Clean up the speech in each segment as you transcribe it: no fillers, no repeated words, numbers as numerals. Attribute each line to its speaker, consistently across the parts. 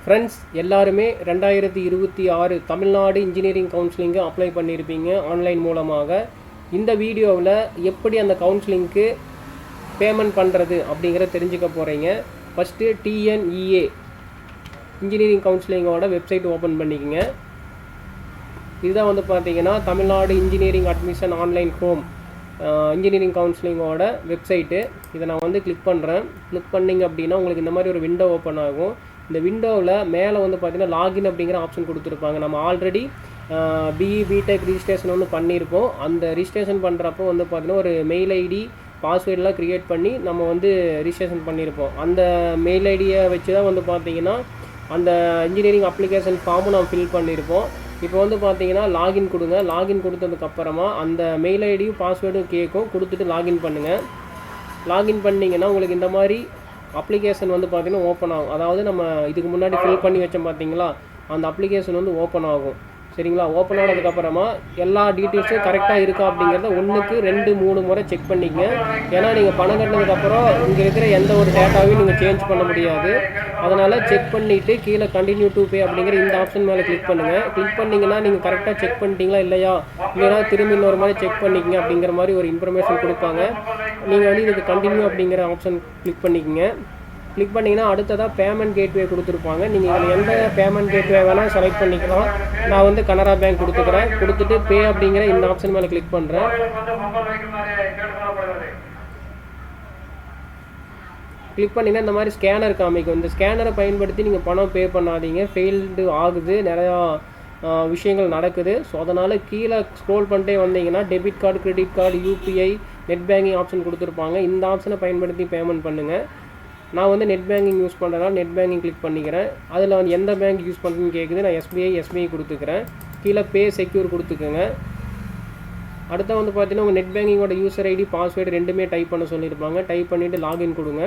Speaker 1: Friends எல்லாருமே 2026 Tamil Nadu engineering counselling apply பண்ணியிருப்பீங்க online மூலமாக. இந்த வீடியோவில் எப்படி அந்த கவுன்சிலிங்க்கு பேமெண்ட் பண்ணுறது அப்படிங்கிறத தெரிஞ்சுக்க போகிறீங்க. First TNEA engineering கவுன்சிலிங்கோட website open பண்ணிக்கோங்க. இதுதான் வந்து பார்த்தீங்கன்னா Tamil Nadu engineering admission online home engineering கவுன்சிலிங்கோட website. இதை நான் வந்து கிளிக் பண்ணுறேன். கிளிக் பண்ணிங்க அப்படின்னா உங்களுக்கு இந்த மாதிரி ஒரு விண்டோ ஓப்பன் ஆகும். இந்த விண்டோவில் மேலே வந்து பார்த்தீங்கன்னா லாகின் அப்படிங்கிற ஆப்ஷன் கொடுத்துருப்பாங்க. நம்ம ஆல்ரெடி பிஇ பிடெக் ரிஜிஸ்ட்ரேஷன் வந்து பண்ணியிருப்போம். அந்த ரிஜிஸ்ட்ரேஷன் பண்ணுறப்போ வந்து பார்த்தீங்கன்னா ஒரு மெயில் ஐடி பாஸ்வேர்டெலாம் க்ரியேட் பண்ணி நம்ம வந்து ரிஜிஸ்ட்ரேஷன் பண்ணியிருப்போம். அந்த மெயில் ஐடியை வச்சு தான் வந்து பார்த்தீங்கன்னா அந்த இன்ஜினியரிங் அப்ளிகேஷன் ஃபார்மும் நம்ம ஃபில் பண்ணியிருப்போம். இப்போ வந்து பார்த்தீங்கன்னா லாகின் கொடுங்க. லாகின் கொடுத்ததுக்கப்புறமா அந்த மெயில் ஐடியும் பாஸ்வேர்டும் கேட்கும். கொடுத்துட்டு லாகின் பண்ணுங்கள். லாகின் பண்ணிங்கன்னா உங்களுக்கு இந்த மாதிரி அப்ளிகேஷன் வந்து பார்த்தீங்கன்னா ஓப்பன் ஆகும். அதாவது நம்ம இதுக்கு முன்னாடி ஃபில் பண்ணி வச்சோம் பார்த்தீங்களா, அந்த அப்ளிகேஷன் வந்து ஓப்பன் ஆகும். சரிங்களா? ஓப்பன் ஆனதுக்கப்புறமா எல்லா டீட்டெயில்ஸும் கரெக்டாக இருக்கா அப்படிங்கிறத 1க்கு 2 3 முறை செக் பண்ணிக்கங்க. ஏன்னா நீங்கள் பணம் கட்டினதுக்கப்புறம் இங்கே இருக்கிற எந்த ஒரு டேட்டாவையும் நீங்கள் சேஞ்ச் பண்ண முடியாது. அதனால் செக் பண்ணிவிட்டு கீழே கண்டினியூ டு பே அப்படிங்கிற இந்த ஆப்ஷன் மேலே கிளிக் பண்ணுங்கள். கிளிக் பண்ணிங்கன்னா நீங்கள் கரெக்டாக செக் பண்ணிட்டீங்களா இல்லையா, இல்லைனா திரும்பி இன்னொரு மாதிரி செக் பண்ணிக்கங்க அப்படிங்கிற மாதிரி ஒரு இன்ஃபர்மேஷன் கொடுப்பாங்க. நீங்கள் வந்து இதுக்கு கண்டினியூ அப்படிங்கிற ஆப்ஷன் கிளிக் பண்ணிக்கங்க. கிளிக் பண்ணிங்கன்னா அடுத்ததாக பேமெண்ட் கேட்வே கொடுத்துருப்பாங்க. நீங்கள் இதில் எந்த பேமெண்ட் கேட்வே வேணால் செலக்ட் பண்ணிக்கலாம். நான் வந்து கனரா பேங்க் கொடுத்துக்கிறேன். கொடுத்துட்டு பே அப்படிங்கிற இந்த ஆப்ஷன் மேலே கிளிக் பண்ணுறேன். கிளிக் பண்ணிங்கன்னா இந்த மாதிரி ஸ்கேனர் காமிக்கும். இந்த ஸ்கேனரை பயன்படுத்தி நீங்கள் பணம் பே பண்ணாதீங்க. ஃபெயில்டு ஆகுது, நிறையா விஷயங்கள் நடக்குது. ஸோ அதனால் கீழே ஸ்க்ரோல் பண்ணிட்டே வந்தீங்கன்னா debit card, credit card, UPI, net banking option கொடுத்துருப்பாங்க. இந்த ஆப்ஷனை பயன்படுத்தி பேமெண்ட் பண்ணுங்கள். நான் வந்து நெட் பேங்கிங் யூஸ் பண்ணுறதுனால நெட் பேங்கிங் கிளிக் பண்ணிக்கிறேன். அதில் வந்து எந்த பேங்க் யூஸ் பண்ணுறதுன்னு கேட்குது. நான் எஸ்பிஐ கொடுத்துக்கிறேன். கீழே பே செக்யூர் கொடுத்துக்கோங்க. அடுத்த வந்து பார்த்தீங்கன்னா உங்கள் நெட் பேங்கிங்கோட யூசர் ஐடி பாஸ்வேர்டு ரெண்டுமே டைப் பண்ண சொல்லியிருப்பாங்க. டைப் பண்ணிவிட்டு லாகின் கொடுங்க.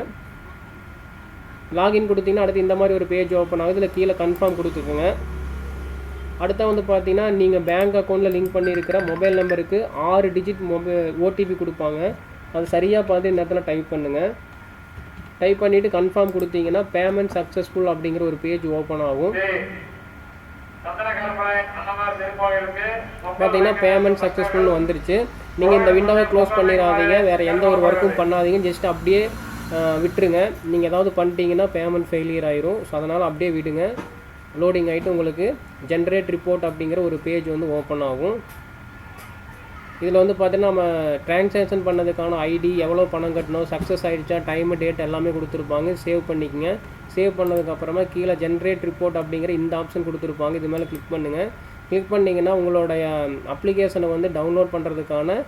Speaker 1: லாகின் கொடுத்தீங்கன்னா அடுத்து இந்த மாதிரி ஒரு பேஜ் ஓப்பன் ஆகுது. இதில் கீழே கன்ஃபார்ம் கொடுத்துக்கோங்க. அடுத்த வந்து பார்த்தீங்கன்னா நீங்கள் பேங்க் அக்கௌண்ட்டில் லிங்க் பண்ணியிருக்கிற மொபைல் நம்பருக்கு 6 டிஜிட் ஓடிபி கொடுப்பாங்க. அது சரியாக பார்த்து இந்த இடத்துல டைப் பண்ணுங்கள். டைப் பண்ணிவிட்டு கன்ஃபார்ம் கொடுத்தீங்கன்னா பேமெண்ட் சக்ஸஸ்ஃபுல் அப்படிங்கிற ஒரு பேஜ் ஓப்பன் ஆகும். பார்த்தீங்கன்னா பேமெண்ட் சக்ஸஸ்ஃபுல்னு வந்துருச்சு. நீங்கள் இந்த விண்டோவை க்ளோஸ் பண்ணிடாதீங்க, வேறு எந்த ஒரு ஒர்க்கும் பண்ணாதீங்க. ஜஸ்ட் அப்படியே விட்டுருங்க. நீங்கள் ஏதாவது பண்ணிட்டீங்கன்னா பேமெண்ட் ஃபெயிலியர் ஆயிரும். ஸோ அதனால் அப்படியே விடுங்க. லோடிங் ஆகிட்டு உங்களுக்கு ஜென்ரேட் ரிப்போர்ட் அப்படிங்கிற ஒரு பேஜ் வந்து ஓப்பன் ஆகும். இதில் வந்து பார்த்தீங்கன்னா நம்ம ட்ரான்சாக்ஷன் பண்ணதுக்கான ஐடி, எவ்வளோ பணம் கட்டணும், சக்ஸஸ் ஆகிடுச்சா, டைமு, டேட் எல்லாமே கொடுத்துருப்பாங்க. சேவ் பண்ணிக்கங்க. சேவ் பண்ணதுக்கப்புறமா கீழே ஜென்ரேட் ரிப்போர்ட் அப்படிங்கிற இந்த ஆப்ஷன் கொடுத்துருப்பாங்க. இது மேலே கிளிக் பண்ணுங்கள். கிளிக் பண்ணிங்கன்னா உங்களுடைய அப்ளிகேஷனை வந்து டவுன்லோட் பண்ணுறதுக்கான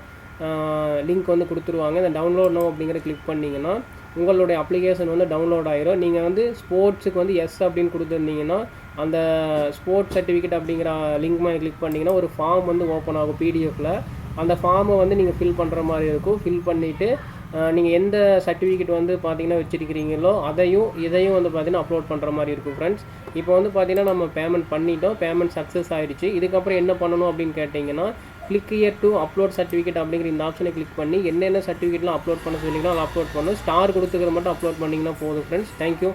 Speaker 1: லிங்க் வந்து கொடுத்துருவாங்க. இந்த டவுன்லோட் நோ அப்படிங்கிற கிளிக் பண்ணிங்கன்னா உங்களுடைய அப்ளிகேஷன் வந்து டவுன்லோட் ஆகிரும். நீங்கள் வந்து ஸ்போர்ட்ஸுக்கு வந்து எஸ் அப்படின்னு கொடுத்துருந்தீங்கன்னா அந்த ஸ்போர்ட்ஸ் சர்டிஃபிகேட் அப்படிங்கிற லிங்க் மேலே கிளிக் பண்ணிங்கன்னா ஒரு ஃபார்ம் வந்து ஓப்பன் ஆகும் பிடிஎஃப்பில். அந்த ஃபார்மை வந்து நீங்கள் ஃபில் பண்ணுற மாதிரி இருக்கும். ஃபில் பண்ணிவிட்டு நீங்கள் எந்த சர்டிஃபிகேட் வந்து பார்த்தீங்கன்னா வச்சுருக்கிறீங்களோ இதையும் வந்து பார்த்தீங்கன்னா அப்லோட் பண்ணுற மாதிரி இருக்கும் ஃப்ரெண்ட்ஸ். இப்போ வந்து பார்த்தீங்கன்னா நம்ம பேமெண்ட் பண்ணிட்டோம். பேமெண்ட் சக்ஸஸ் ஆகிடுச்சு. இதுக்கப்புறம் என்ன பண்ணணும் அப்படின்னு கேட்டிங்கன்னா click here to upload certificate அப்படிங்கிற இந்த ஆப்ஷனை கிளிக் பண்ணி என்னென்ன சர்டிஃபிகேட்லாம் அப்லோட் பண்ண சொல்லிங்கன்னா அதை அப்லோட் பண்ணணும். ஸ்டார் கொடுத்துக்கிற மட்டும் அப்லோட் பண்ணிங்கன்னா போதும் ஃப்ரெண்ட்ஸ். தேங்க்யூ.